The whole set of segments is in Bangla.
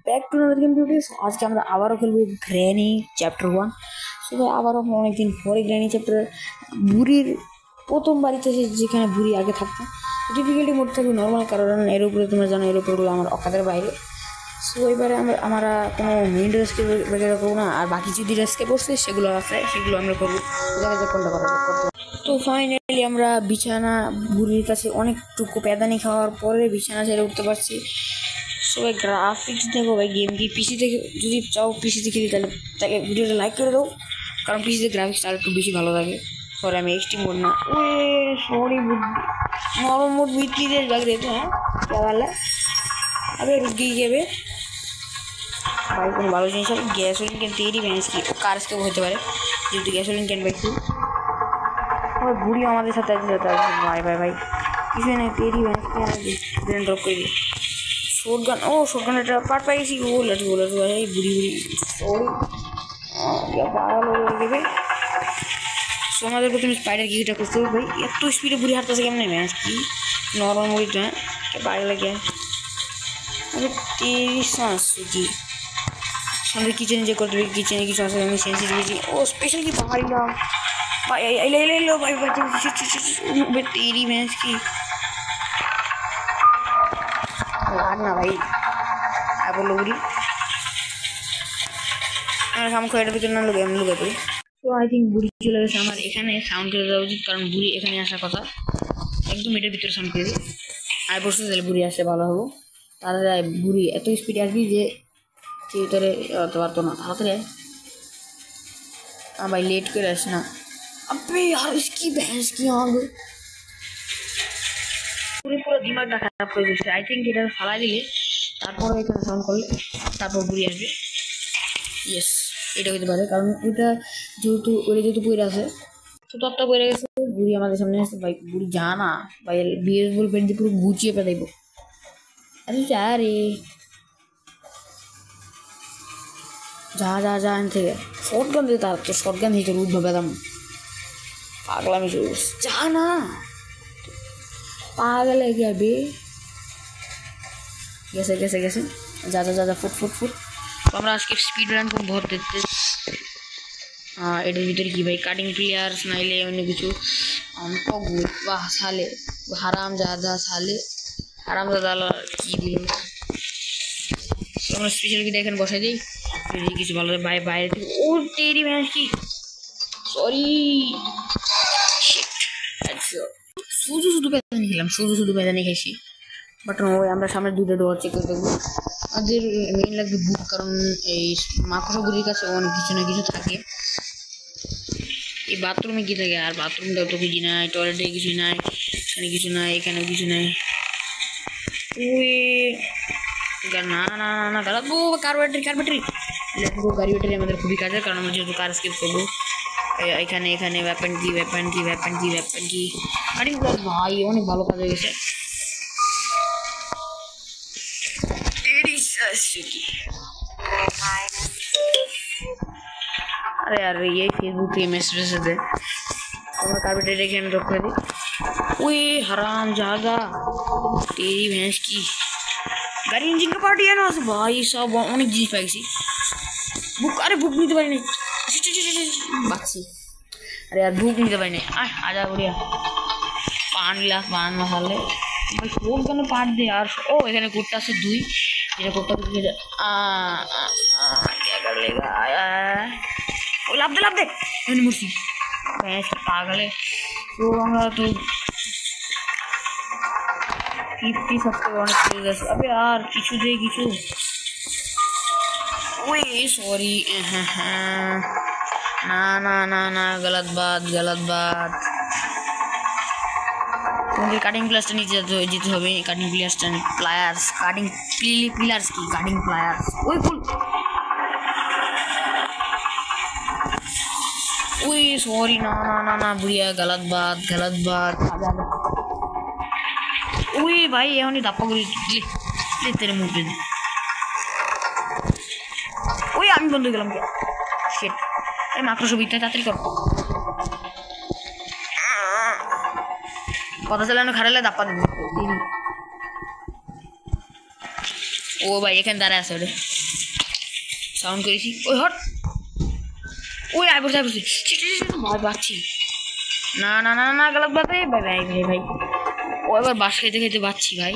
Back to another game videos. আজকে আমরা আবারও খেলবো গ্র্যানি চ্যাপ্টার 1। সো ভাই আবারও অনেকদিন পরে গ্র্যানি চ্যাপ্টার বুড়ির প্রথম বাড়িতে যেখানে বুড়ি আগে থাকতো। ডিফিকাল্টি মোড থাকবে নর্মাল, কারণ এর উপরে তোমরা জানো এর উপরগুলো আমার অকাদের বাইরে। সো এবারে আমরা কোনো মেইন রেস্কে বেগেরা করবো না, আর বাকি যদি রেস্কে পড়ছে সেগুলো আছে, সেগুলো আমরা করবো। দেখা যাক কোনটা করা করতে। তো ফাইনালি আমরা বিছানা বুড়ির কাছে অনেকটুকু প্যাদানি খাওয়ার পরে বিছানা ছেড়ে উঠতে পারছি। সবাই গ্রাফিক্স দেখো ভাই, গেম কি পিসি থেকে যদি চাও পিসিতে খেলি তাহলে তাকে ভিডিওটা লাইক করে দাও, কারণ পিসিতে গ্রাফিক্স আর একটু বেশি ভালো লাগে। সরি আমি এক্সট্রিম মোড না, ওই সরি নরম মোড বিক্রি দিয়ে लग रहे थे। हाँ क्या वाला अबे रुक गई है बे भाई, কোনো ভালো জিনিস হবে। গ্যাসোলিন ক্যান তেরি ভ্যান্স কি কার স্কেপ হতে পারে যেহেতু গ্যাসোলিন ক্যান বাইক ওই বুড়ি আমাদের সাথে আছে। ভাই ভাই ভাই কিছু নেই, তেরি ভ্যান্স কি আমাদের ব্রেন ড্রপ করে দিই। শটগান, ও শটগান এটা পার্ট পাই গেছি। ও লাঠি ভাই বুড়ি সরি পাগল হয়ে দেবে। সো আমাদের প্রথমে স্পাইডার কিটা করতে হবে ভাই। এত স্পিডে বুড়ি হাঁটতেছে কেমন ম্যাচ কি নর্মাল মুড়িটা বাইরে লাগে। আরে তেরি সংস্কৃতি আমাদের কিচেনে যে করতে হবে, কিচেনে কিছু আছে আমি সেন্সিটিভিটি ও স্পেশাল কি পাহাড়িলাম ভাই এলো ভাই ভাই তেরি ম্যাচ কি লাগ না ভাই বললো বুড়ি আমার খাম খোয়াটার ভিতরে না লোক আমি লুকাতে। তো আই থিঙ্ক বুড়ি চলে গেছে। আমার এখানে সাউন্ড করে দেওয়া উচিত, কারণ বুড়ি এখানে আসার কথা। একদম এটার ভিতরে সাউন্ড করে দিই আর বসতে তাহলে বুড়ি আসলে ভালো হবো। তাহলে বুড়ি এত স্পিডে আসবি যে ভিতরে হতে পারতো না। তাড়াতাড়ি ভাই লেট করে আস না। अबे यार इसकी भैंस की आग পুরো দিমাগটা খারাপ করে দিচ্ছে। আই থিঙ্ক এটা ফালাই দিলে তারপরে এখানে সাউন্ড করলে তারপর বুড়ি আসবে। ইয়েস এটা হতে পারে, কারণ ওইটা যেহেতু পড়ে আছে তো তত্ত্ব পড়ে গেছে। বুড়ি আমাদের সামনে আসছে ভাই, বুড়ি যা না ভাই বেসবল প্যান্ট দিয়ে পুরো গুছিয়ে পেদাইব। আরে যা রে যা এন থেকে শর্টগান দিয়ে তার তো শর্টগান দিয়ে তোর উদ্ভব পেতাম পাগলামি শুরু করছে। যা না पागल है क्या बे। গেছে যা ফুট। তো আমরা আজকে স্পিড রান করবো বহুত দেখতে। এটার ভিতরে কি ভাই কাটিং প্লেয়ার্স নাইলে অন্য কিছু বাহ সালে হারামজাদা কি দিল। আমরা স্পেশাল কি দেখেন বসাই দিই কিছু ভালো বাইরে থেকে। ও তেরি ম্যাচ কি সরি শুধু প্যাদানি খেলাম, শুধু প্যাদানি খাইছি। বাট ওই আমরা সামনে দুটো ডোর চেক করে দেখবো। আমাদের মেইন লাগবে বুক, কারণ এই মাকড়সাগুলির কাছে অনেক কিছু না কিছু থাকে। এই বাথরুমে কি থাকে, আর বাথরুমটা তো কিছু নাই, টয়লেটে কিছু নাই, এখানে কিছু নাই, এখানেও কিছু নাই। ওই না গালাত কার ব্যাটারি গাড়ি ব্যাটারি আমাদের খুবই কাজের, কারণ আমরা যেহেতু কার স্কিপ করবো। এখানে ওয়েপন কি আরে ভাই অনেক ভালো কাজ হয়ে গেছে। अरे यार ये फेसबुक पे मैसेज दे আমরা কার্পেটে রেখে আমি ড্রপ করে দিই। ওই হারাম জাদা তেরি ভ্যাঁস কি গাড়ি ইঞ্জিন का पार्टी है ना भाई सब অনেক জিনিস পাইছি। বুক নিতে পারি না বাচ্চি। अरे यार बुक নিতে পারি না। आजा बुढ़िया पान मसाले भाई फोन करने पाट दे यार। ओ এখানে কোডটা আছে 2 যেটা কোডটা দিকে क्या कर लेगा आया ओ लाभ दे मैंने मुर्सी भैंस पागल है। तो আমরা তো 50 सबसे অনেক চলে গেছে। अबे यार কিছু ওই সরি না गलत बात তোমাদের কাটিং প্লাসটা নিচে যেতে হবে। কাটিং প্লাসটা প্লায়ার্স কি কাটিং প্লায়ার্স ওই ফুল ওই সরি না বুড়িয়া गलत बात ওই ভাই এখনই ধাপ্পা করে তেরে মুখ দিয়ে ওই আমি বন্ধ হয়ে গেলাম শেট। এই মাত্র ছবিটা তাড়াতাড়ি কর কথা চালানো খারালে ধাপ্পা দেবো। ও ভাই এখানে দাঁড়ায় আছে ওটা সাউন্ড করেছি ওই হট ওই আই বসে ভয় পাচ্ছি না না না না গলত বাতে ভাই ভাই ভাই ভাই ও এবার বাস খেতে খেতে পাচ্ছি ভাই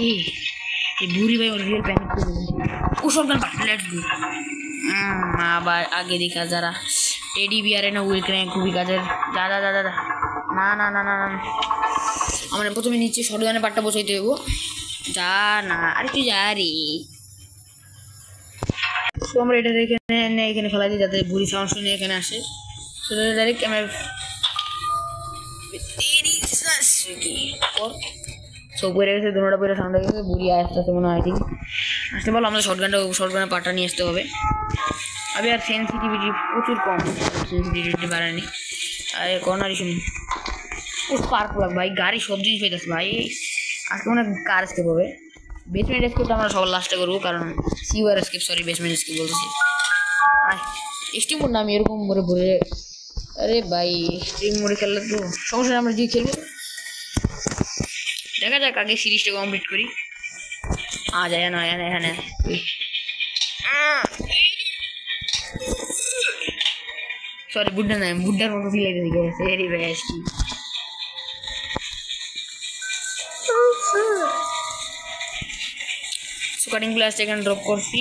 এই বুড়ি ভাই ওর রিয়েল প্যানিক করে দিয়েছে ও সব গান লেটস গো আবার আগে দেখা যারা টেডি বিয়ারে না উইল ক্র্যাঙ্ক খুবই কাজের যা যা যা যা না না না না না আমরা প্রথমে নিচে শটগানের পাটটা বসাইতে হইব যা না আর কি যা রে তো আমরা এটা এখানে এখানে ফেলাই দিই যাতে বুড়ি সাউন্ড শুনে এখানে আসে সেটা ডাইরেক্ট আমরা সব বইরে গেছে দুটোটা বইরে সাউন্ড হয়ে গেছে বুড়ি আসতে আসতে মনে হয় ঠিক আসতে বলো আমাদের শর্টগানের পাটটা নিয়ে আসতে হবে আমি আর সেন্সিটিভিটি প্রচুর কম সেন্সিটিভিটি বাড়ায়নি আর কর্নারই শুনি ও স্পার্ক লাগ ভাই গাড়ি সব জিনিস পেয়েছে ভাই আজকে মনে কার স্কেপ হবে বেসমেন্ট স্কেপটা আমরা সবার লাস্টে করবো কারণ সিওয়ার স্কেপ সরি বেসমেন্ট স্কেপ বলতেছি স্টিম মোড না আমি এরকম মোড়ে ভরে আরে ভাই স্টিম মোড়ে খেললে তো সমস্যা আমরা যে খেলবো দেখা যাক আগে সিরিজটা কমপ্লিট করি যায় না এখানে সরি বুড্ডা নাই বুড্ডার মতো ফিল গেছে এরি ভাই আসছি কাটিং গ্লাসটা এখানে ড্রপ করছি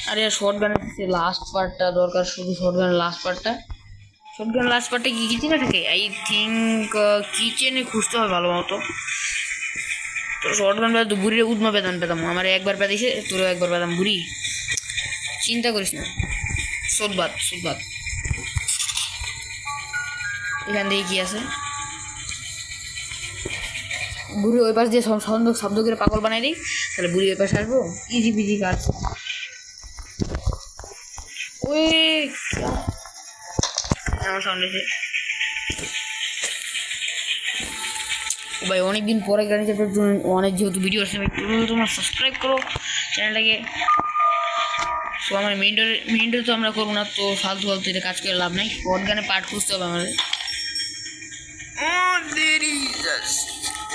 আর এর শর্টগানের লাস্ট পার্টটা দরকার শুধু শর্টগানের লাস্ট পার্টটা কি কিচেনে থাকে আই থিঙ্ক কিচেনে খুঁজতে হবে ভালো মতো তো শর্টগান তো বুড়ির উদ্মা পেতাম আমার একবার পেতেছে তোরও একবার পেতাম বুড়ি চিন্তা করিস না সোদবাদ এখান থেকে কি আছে বুড়ি ওই পাশ দিয়ে শব্দ করে পাগল বানাই দিই তাহলে বুড়ি ওই পাশে আসবো ইজি পিজি কাজ ওই আমার সামনে ভাই অনেকদিন পরে গাড়ি চ্যাপ্টার অনেক যেহেতু ভিডিও আসছে তোমার সাবস্ক্রাইব করো চ্যানেলটাকে তো আমার মেইন ডোর তো আমরা করবো না তো ফালতু এটা কাজ করে লাভ নাই শর্ট গানে পার্ট খুঁজতে হবে আমাদের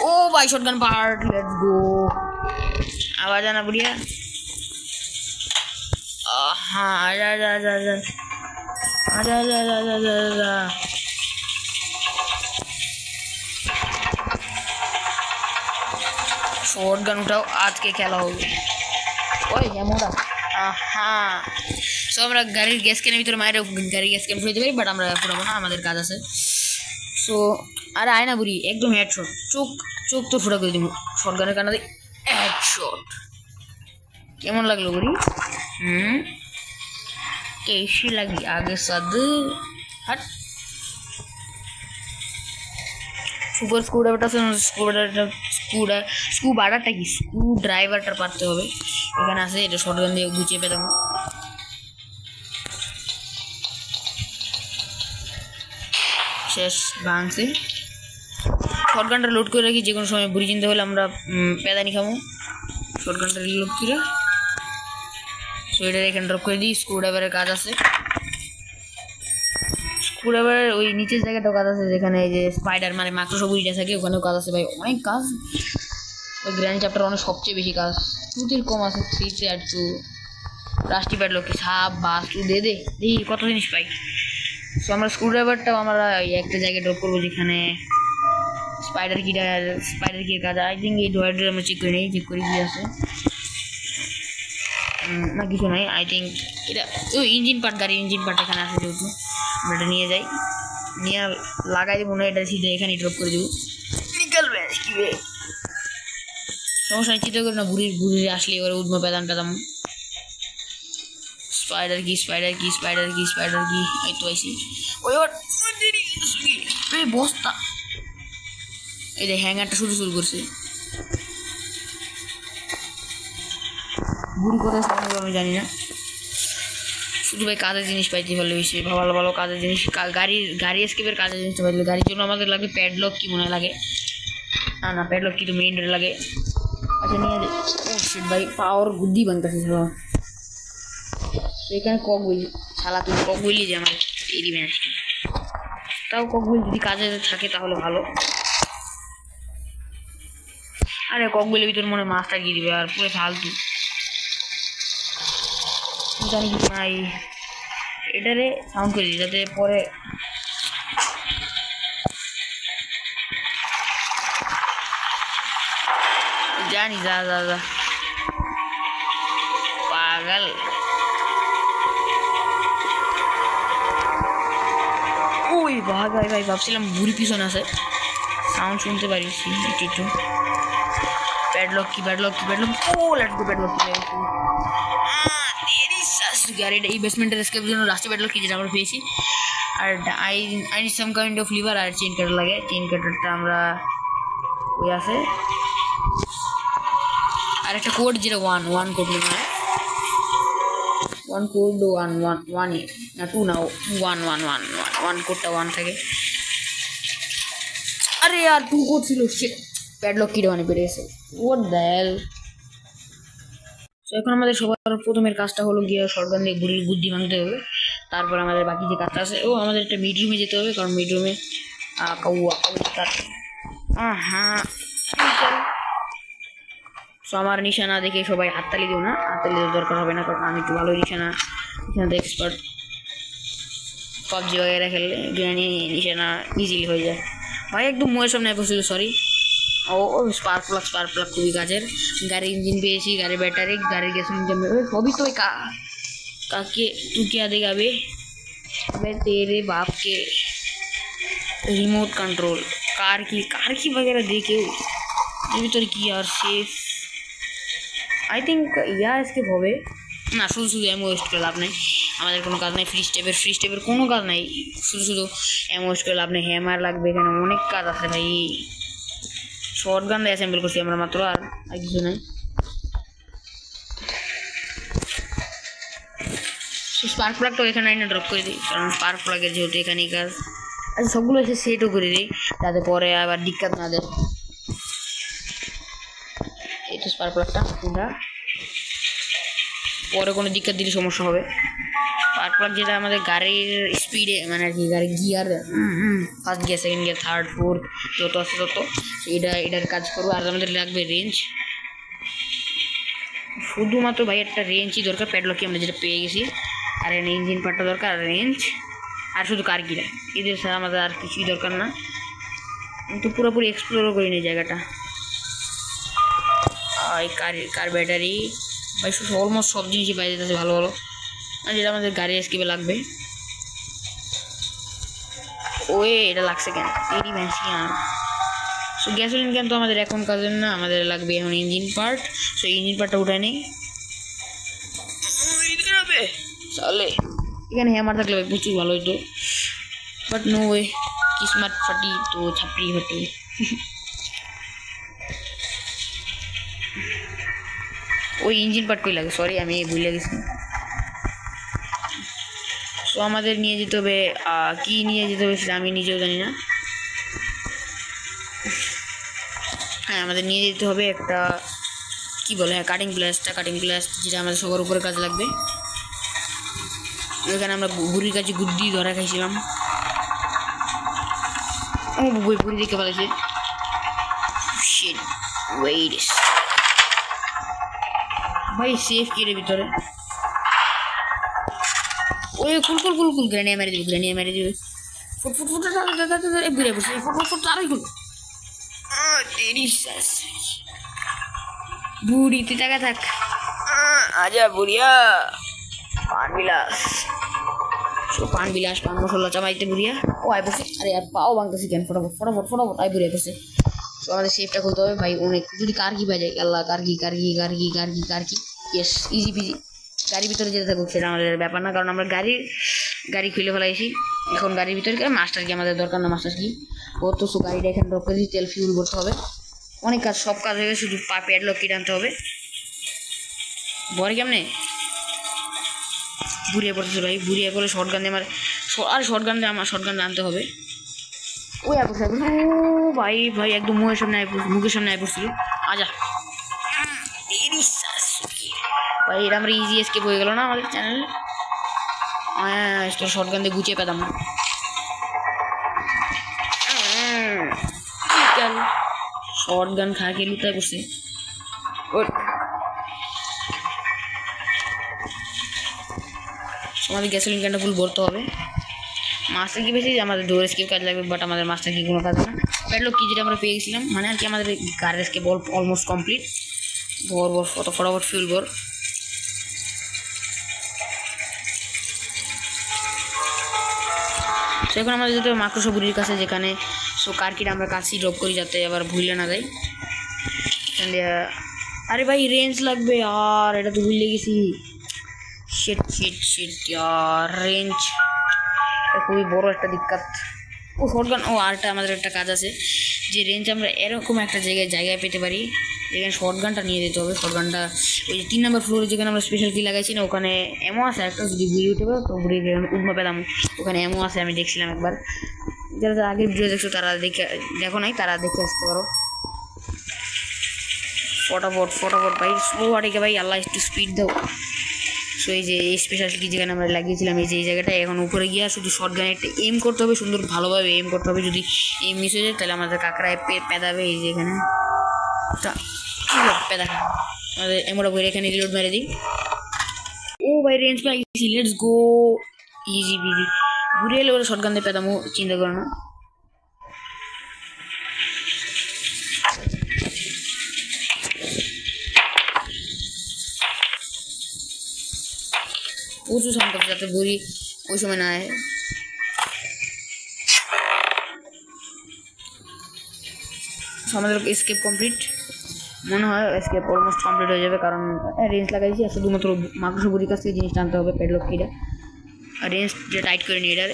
ও ভাই short gun part let's go আওয়াজ আনা বুড়িয়া হ্যাঁ আজা শর্ট গান উঠাও আজকে খেলা হবে ওই এমনটা হ্যাঁ সো আমরা গাড়ির গ্যাস কেনার ভিতরে মায়ের গাড়ির গ্যাস কেন ফুটাইতে পারি বাট আমরা ফুটাবো না আমাদের কাজ আছে সো আরে আয় না বুড়ি একদম হেডশট চোখ তো ফুটা করে দিব শর্ট গানের কান্নাতে হেডশট কেমন লাগলো বুড়ি कैसी लगी आगे सद हट সুপার স্ক্রুড্রাইভারটা কি স্ক্রুড্রাইভারটা পারতে হবে এখানে আছে এটা শর্টগান দিয়ে গুছিয়ে পেতাম শেষ ভাঙছে শর্টগানটা লোড করে রাখি যে কোনো সময় বুড়ি চিনতে হলে আমরা পেদানি খাবো শর্টগানটা রিলোড করে সো এটা এখানে ড্রপ করে দিই স্ক্রুড্রাইভারের কাজ আছে স্ক্রুড্রাইভারের ওই নিচের জায়গাটাও কাজ আছে যেখানে এই যে স্পাইডার মানে মাইক্রোসফট থাকে ওখানেও কাজ আছে ভাই অনেক কাজ ওই গ্র্যান্ড চ্যাপ্টার অনেক সবচেয়ে বেশি কাজ 2-3 কম আছে 3 আর 2 রাস্টি প্যাড লোকে সাপ বাস তুই দে দেখি কত জিনিস পাই সো আমরা স্ক্রুড্রাইভারটাও আমরা একটা জায়গায় ড্রপ করবো যেখানে স্পাইডার কির কাজ আই থিঙ্ক এই ডোয়ারটা আমরা চেক করি কি আছে না কিছু নাই আই থিঙ্ক এটা ওই ইঞ্জিন পার্ট গাড়ির ইঞ্জিন পার্ট এখানে আছে যেহেতু আমরা এটা নিয়ে যাই নিয়ে লাগাই দেবো না এটা সিধে এখানে ড্রপ করে দেবো নিকালবে কি সমস্যা নেই চিন্তা করি না বুড়ির আসলে এবারে উঠবো পেদাম স্পাইডার কি এই তো আইসি ওই বস্তা এই যে হ্যাঙ্গারটা শুরু করছে বুড়ি কোথায় সামনে আমি জানি না শুধু ভাই কাজের জিনিস পাইতে পারলে বেশি ভালো কাজের জিনিস গাড়ি স্কেপের কাজের জিনিস পাইলে গাড়ির জন্য আমাদের লাগে প্যাডলক কি মনে লাগে না প্যাডলক কি তো মেইন ডোরে লাগে আচ্ছা নিয়ে ভাই পাওয়ার বুদ্ধি বানতেছে এখানে কক বলি শালা তুমি কক বলি যে আমার এই দিবেন আসছি তাও কক বলি যদি কাজে থাকে তাহলে ভালো আরে কক বলির ভিতরে মনে মাছটা গিয়ে দিবে আর পুরো ফালতু জানি কি নাই এটারে সাউন্ড করে দিই যাতে পরে জানি যা যা যা পাগল ওই ভাগ ভাই ভাই ভাবছিলাম বুড়ি পিছনে আছে সাউন্ড শুনতে পারিস একটু একটু প্যাডলক কি প্যাডলক কি প্যাডলক ও লেটস গো প্যাডলক কি তেরি শাশুড়ি আর এটা এই বেসমেন্টের এসকেপ জন্য লাস্টে প্যাডলক কি যেটা আমরা পেয়েছি আর I need some kind of lever আর চেইন কাটার লাগে চেইন কাটারটা আমরা ওই আছে আর একটা কোড যেটা ওয়ান কোড নেই ওয়ান কোড ওয়ান না টু না ওয়ান কোডটা ওয়ান থাকে আরে यार টু কোড ছিল শিট প্যাডলক কি মানে বেড়ে গেছে হোয়াট দ্য হেল এখন আমাদের সবার প্রথমের কাজটা হলো গিয়ে শটগান দিয়ে বুড়ির বুদ্ধি ভাঙতে হবে তারপর আমাদের বাকি যে কাজটা আছে ও আমাদের একটা মিড রুমে যেতে হবে কারণ মিড রুমে হ্যাঁ সো আমার নিশানা দেখে সবাই হাততালি দিও না হাততালি দেওয়ার দরকার হবে না কারণ আমি একটু ভালো নিশানা এক্সপার্ট পাবজি वगैरह খেললে গ্র্যানি নিশানা ইজিলি হয়ে যায় ভাই একদম মুয়ের সামনে পড়ছিল সরি ও স্পার্ক প্লাগ খুবই কাজের গাড়ির ইঞ্জিন পেয়েছি গাড়ির ব্যাটারি গাড়ির গ্যাস ইঞ্জিন সবই তো কাকে तू क्या देगा बे मैं तेरे बाप के रिमोट कंट्रोल कार की वगैरह देखे ये भी तो की यार सेफ आई थिंक या इसके হবে না শুধু এমো ওয়েস্ট করে লাভ নাই আমাদের কোনো কাজ নাই ফ্রি স্টেপের কোনো কাজ নাই শুধু এমো ওয়েস্ট করে লাভ নেই হ্যামার লাগবে এখানে অনেক কাজ আছে ভাই শর্টগান দিয়ে অ্যাসেম্বল করছি আমরা মাত্র আর কিছু নাই স্পার্ক প্লাগটা এখানে আইনা ড্রপ করে দিই কারণ স্পার্ক প্লাগের যেহেতু এখানেই কাজ আচ্ছা সবগুলো এসে সেটও করে দিই যাতে পরে আবার দিক্কত না দেয় এই তো স্পার্ক প্লাগটা পরে কোনো দিক্কত দিলে সমস্যা হবে স্পার্ক প্লাগ যেটা আমাদের গাড়ির স্পিডে মানে আর কি গাড়ির gear first gear second gear third fourth যত আছে তত এটার কাজ করবো আর আমাদের লাগবে রেঞ্জ শুধুমাত্র ভাই একটা রেঞ্জই দরকার প্যাডলকি আমরা যেটা পেয়ে গেছি আর ইঞ্জিন পার্টটা দরকার আর রেঞ্জ আর শুধু কারগিরা এদের ছাড়া আমাদের আর কিছুই দরকার না কিন্তু পুরোপুরি এক্সপ্লোরও করি না জায়গাটা এই কার ব্যাটারি ভাই অলমোস্ট সব জিনিসই পাই যেতেছে ভালো আর যেটা আমাদের গাড়ি এসকেপে লাগবে ওয়ে এটা লাগছে কেন এরই ম্যাক্সিমাম সো গ্যাসোলিন ক্যান তো আমাদের এখন কাজের না আমাদের লাগবে এখন ইঞ্জিন পার্ট সো ইঞ্জিন পার্টটা উঠায় নেই চলে এখানে হ্যামার থাকলে ভাই প্রচুর ভালো হতো বাট নো ওয়ে কিসমত ফাটি তো ছাপড়ি ফাটি ওই ইঞ্জিন পার্ট কই লাগে সরি আমি ভুলে গেছি সো আমাদের নিয়ে যেতে হবে কি নিয়ে যেতে হবে সেটা আমি নিজেও জানি না হ্যাঁ আমাদের নিয়ে যেতে হবে একটা কি বলে হ্যাঁ কাটিং প্লাস্ট যেটা আমাদের সবার উপরে কাজ লাগবে ওখানে আমরা বুড়ির কাছে গুদ্দি ধরা খাইছিলাম ও বুড়ি দেখে পালাইছে শিট ওয়েট ভাই সেফ কি রে ভিতরে ওই কুল গ্রেনেড মেরে দিবে ফুট বুড়ে বসে ফুট আরই কুল তেরি শেষ বুড়ি তুই টাকা থাক আজা বুড়িয়া পান বিলাস পান মশলা চাবাইতে বুড়িয়া ও আই বসে আরে আর পাও ভাঙতেছি কেন ফটাফট আই বুড়িয়া বসে তো আমাদের সেফটা খুলতে হবে ভাই অনেক যদি কার কি পাই যায় আল্লাহ কার কি ইয়েস ইজি পিজি গাড়ির ভিতরে যেতে থাকুক সেটা আমাদের ব্যাপার না কারণ আমরা গাড়ি খুলে ফেলাইছি এখন গাড়ির ভিতরে মাস্টার কি আমাদের দরকার না মাস্টার কি ও তো গাড়িটা এখানে ড্রপ করে দিই তেল ফিউল করতে হবে অনেক কাজ সব কাজ হয়ে গেছে শুধু প্যাডলক কিনে আনতে হবে বরে কেমনে বুড়িয়ে পড়তেছে ভাই বুড়িয়ে পড়লে শর্টগান দিয়ে আমার শর্টগান আনতে হবে ওই ভাই একদম মুখের সামনে আয় পড়ছিল আজা ভাই এটা আমরা ইজি এসকেপ হয়ে গেল না আমাদের চ্যানেলে তোর শর্টগান দিয়ে গুছিয়ে পেতাম না শর্টগান খা খেয়ে লুটায় করছে আমাদের গ্যাসোলিন ক্যানটা ফুল ভরতে হবে। মাস্টার কি বেশি আমাদের ডোর স্কেপ কাজ লাগবে, বাট আমাদের মাস্টার কি কোনো কাজ না। প্যাডলক কি যেটা আমরা পেয়ে গেছিলাম, মানে আর কি আমাদের কারের স্কেপ অলমোস্ট কমপ্লিট। ভর ফটাফট ফিউল ভর। তো এখন আমাদের যেতে হবে মাকড়সা বুড়ির কাছে, যেখানে সো কার কিটা আমরা কাছেই ড্রপ করি যাতে আবার ভুলে না যায়। আরে ভাই রেঞ্জ লাগবে, আর এটা তো ভুলে গেছি। শিট ইয়ার, রেঞ্জ খুবই বড় একটা দিক্কত। ও শটগান, ও আরটা আমাদের একটা কাজ আছে যে রেঞ্জ আমরা এরকম একটা জায়গায় পেতে পারি যেখানে শটগানটা নিয়ে যেতে হবে। শটগানটা ওই যে 3 নম্বর ফ্লোরে যেখানে আমরা স্পেশাল কি লাগাইছি না, ওখানে এমও আছে একটা, যদি ভিডিও উঠে তো ঘুরে উঠবো পেলাম, ওখানে এমও আছে, আমি দেখছিলাম একবার। যারা আগের ভিডিও দেখছো তারা দেখো নাই, তারা দেখে আসতে পারো। ফটাফট ভাই, স্লো আটিকে ভাই, আল্লাহ একটু স্পিড দাও। সো এই যে এই স্পেশাল কি যেখানে আমরা লাগিয়েছিলাম, এই যে এই জায়গাটা, এখন উপরে গিয়ে শুধু শর্টগানে একটা এম করতে হবে, সুন্দর ভালোভাবে এম করতে হবে। যদি এম মিস হয়ে যায় তাহলে আমাদের কাঁকড়ায় পেদাবে। এই যে এখানে পেদা আমাদের এমোটা বইরে এখানে রিলোড মেরে দিই। ও ভাই রেঞ্জ পাই গেছি, লেটস গো, ইজি বিজি। ঘুরে এলে ওরা শর্টগান দিয়ে পেদামো, চিন্তা করো না। প্রচুর সাউন্ড করছে যাতে বড়ি ওই সময় না হয়। আমাদের এসকেপ কমপ্লিট, মনে হয় এসকেপ অলমোস্ট কমপ্লিট হয়ে যাবে, কারণ রেঞ্জ লাগাইছি। আর শুধুমাত্র মাকড়সা বুড়ির কাছ থেকে জিনিসটা আনতে হবে, পেডলক কিটা। আর রেঞ্জ যে টাইট করে নিই, এটার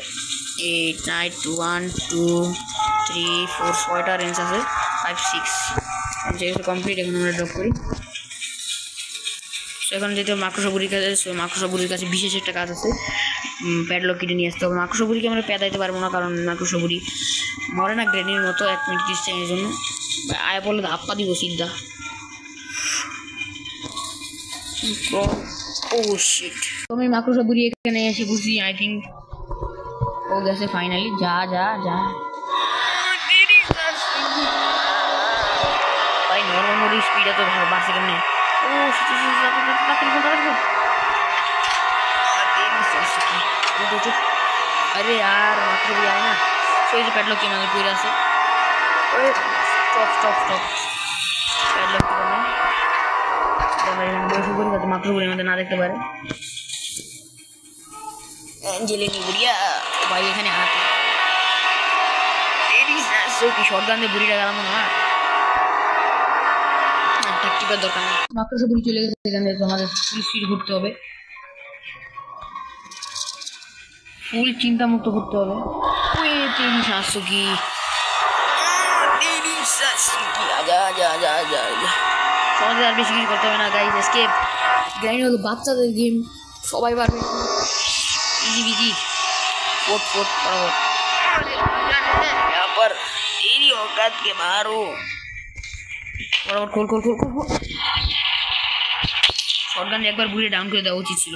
8 9 1 2 3 4 6টা রেঞ্জ আছে, 5 6 যেহেতু কমপ্লিট। এখন আমরা ড্রপ করি। এখন যেহেতু মাকড়সা বুড়ির কাছে, মাকড়সা বুড়ির কাছে বিশেষ একটা কাজ আছে, প্যাডলক কিটে নিয়ে আসতে হবে। মাকড়সা বুড়িকে আমরা পেদাইতে পারবো না, কারণ মাকড়সা বুড়ি মরে না গ্রেনির মতো 1 মিনিট 30 সেকেন্ডের জন্য। আয়া বললে ধাপ্পা দিব সিদ্ধা। ও শিট, তুমি মাকড়সা বুড়ি এখানে এসে বুঝছি, আই থিঙ্ক ও গেছে ফাইনালি। যা ভাই, নর্মালি স্পিড এত বাড়ছে কেমনি? ও अरे यार मात्र भी आए ना। सो ये पैडलॉक की मांगे पूरा से स्टॉप पैडलॉक की बने तो मेरे में बस ऊपर का मात्र पूरे में ना देखते बारे एंजेलिनी बुढ़िया भाई এখানে आते तेरी सो की शॉटगन দিয়ে বুড়িটা গেলাম না ট্যাকটিক্যাল দরকার নেই মাত্র সব বুড়ি চলে গেছে এখানে তো আমাদের ফুল স্পিড ঘুরতে হবে ফুল চিন্তা মুক্ত করতে হবে ওই তেরি শাশুকি আজা সমাজে আর বেশি কিছু করতে হবে না গাইজ এসকেপ গ্রাইন্ড হলো বাচ্চাদের গেম সবাই পারবে इजी बिजी फोट फटाफट यहाँ पर तेरी औकात के बाहर हो फटाफट खोल शॉटगन एक बार बुरे डाउन कर देওয়া উচিত ছিল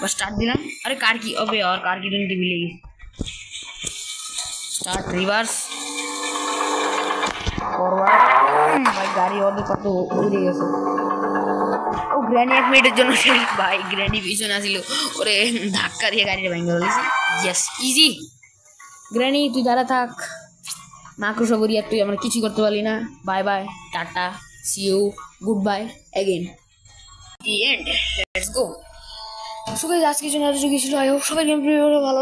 बस स्टार्ट दिलाम अरे कार की अबे यार कार की तो नहीं मिलेगी स्टार्ट रिवर्स फॉरवर्ड भाई गाड़ी और तो कत উড়ে গেছে ও গ্র্যানি এক মিনিটের জন্য ভাই গ্র্যানি পিছনে আসিল ওরে ধাক্কা দিয়ে গাড়িটা ভেঙে গেছে ইয়েস ইজি গ্র্যানি তুই দাঁড়া থাক মাকড়সা বুড়ি আর তুই আমরা কিছু করতে পারলি না bye bye tata see you goodbye again the end let's go so guys আজকের জন্য এতটুকু ছিল আই হোপ সবাই গেম ভিডিওটা ভালো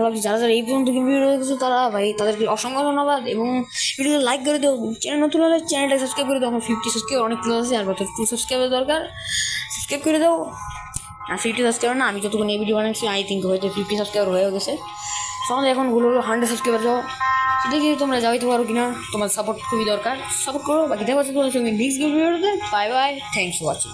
লাগছে যারা এই পর্যন্ত গেম ভিডিও দেখছো তারা ভাই তাদেরকে অসংখ্য ধন্যবাদ এবং ভিডিওটা লাইক করে দাও চ্যানেল নতুন হলে চ্যানেলটা সাবস্ক্রাইব করে দাও আমার 50 সাবস্ক্রাইবার অনেক ক্লোজ আছে আর মাত্র 2 সাবস্ক্রাইবার দরকার সাবস্ক্রাইব করে দাও আর 50 সাবস্ক্রাইবার না আমি যতক্ষণ এই ভিডিও বানাচ্ছি আই থিঙ্ক হয়তো 50 সাবস্ক্রাইবার হয়ে গেছে সঙ্গে এখন গুলো 100 সাবস্ক্রাইবার যাও দেখি তোমরা যাইতে পারো কিনা তোমার সাপোর্ট খুবই দরকার সাপোর্ট করো বাকি দেখা হচ্ছে তোমাদের সঙ্গে নেক্সট ভিডিওতে bye bye thanks for watching